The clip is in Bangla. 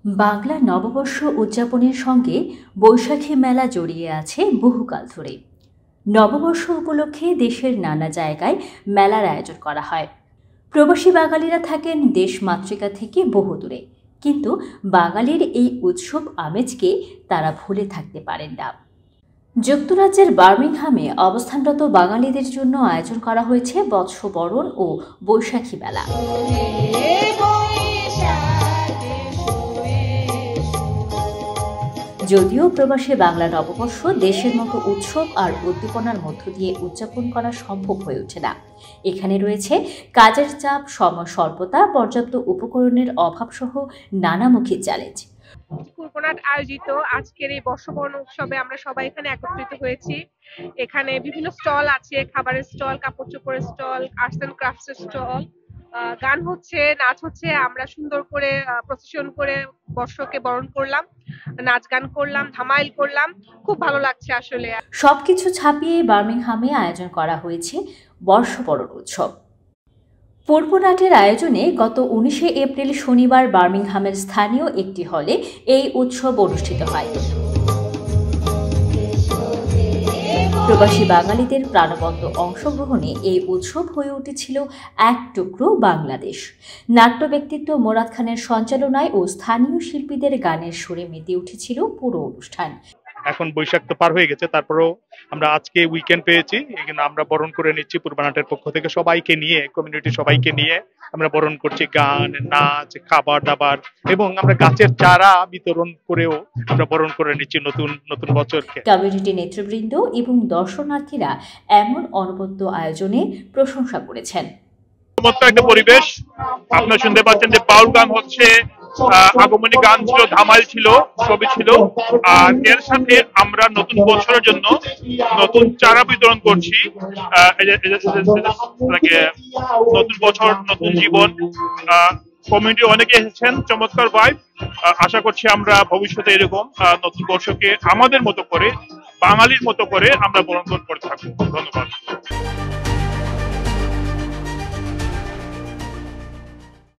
বাংলা নববর্ষ উদযাপনের সঙ্গে বৈশাখী মেলা জড়িয়ে আছে বহুকাল ধরে। নববর্ষ উপলক্ষে দেশের নানা জায়গায় মেলার আয়োজন করা হয়। প্রবাসী বাঙালিরা থাকেন দেশ মাতৃকা থেকে বহু দূরে, কিন্তু বাঙালির এই উৎসব আমেজকে তারা ভুলে থাকতে পারেন না। যুক্তরাজ্যের বার্মিংহামে অবস্থানরত বাঙালিদের জন্য আয়োজন করা হয়েছে বর্ষবরণ ও বৈশাখী মেলা। যদিও প্রবাসী বাংলা নববর্ষ দেশের মতো উৎসব আর উদ্দীপনার মধ্য দিয়ে উদযাপন করা সম্ভব হয়ে ওঠে না। এখানে রয়েছে কাজের চাপ, সময় স্বল্পতা, পর্যাপ্ত উপকরণের অভাবসহ নানামুখী চ্যালেঞ্জ। কুরকোনাট আয়োজিত আজকের এই বর্ষবরণ উৎসবে আমরা সবাই এখানে একত্রিত হয়েছি। এখানে বিভিন্ন স্টল আছে, খাবারের স্টল, কাপড় চোপড়ের স্টল, আর্টস এন্ড ক্রাফটস এর স্টল, গান হচ্ছে, নাচ হচ্ছে। আমরা সুন্দর করে প্রসেশন করে বর্ষকে বরণ করলাম, নাচ গান করলাম, ধামাইল করলাম। খুব ভালো লাগছে আসলে। সবকিছু ছাপিয়ে বার্মিংহামে আয়োজন করা হয়েছে বর্ষবরণ উৎসব। পূর্বনাটের আয়োজনে গত 19 এপ্রিল শনিবার বার্মিংহামের স্থানীয় একটি হলে এই উৎসব অনুষ্ঠিত হয়। প্রবাসী বাঙালিদের প্রাণবন্ত অংশগ্রহণে এই উৎসব হয়ে উঠেছিল এক টুকরো বাংলাদেশ। নাট্য ব্যক্তিত্ব মোরাদ খানের সঞ্চালনায় ও স্থানীয় শিল্পীদের গানের সুরে মেতে উঠেছিল পুরো অনুষ্ঠান। এখন বৈশাখ তো পার হয়ে গেছে, তারপরেও আমরা আজকে উইকেন্ড পেয়েছি, এখানে আমরা বরণ করে নিচ্ছি। পূর্বনাটের পক্ষ থেকে সবাইকে নিয়ে, কমিউনিটি সবাইকে নিয়ে আমরা বরণ করছি, গান, নাচ, খাবার দাবার এবং আমরা গাছের চারা বিতরণ করেও আমরা বরণ করে নিচ্ছি নতুন নতুন বছরকে। কমিউনিটি নেতৃবৃন্দ এবং দর্শনার্থীরা এমন অনবদ্য আয়োজনে প্রশংসা করেছেন। চমৎকার একটা পরিবেশ। আপনারা শুনতে পাচ্ছেন যে বাউল গান হচ্ছে, আগমনী গান ছিল, ধামাইল ছিল, সবই ছিল। আর এর সাথে আমরা নতুন বছরের জন্য নতুন চারা বিতরণ করছি। নতুন বছর, নতুন জীবন। কমিউনিটি অনেকে এসেছেন, চমৎকার ভাইব। আশা করছি আমরা ভবিষ্যতে এরকম নতুন বর্ষকে আমাদের মতো করে, বাঙালির মতো করে আমরা বরণ করতে থাকবো। ধন্যবাদ।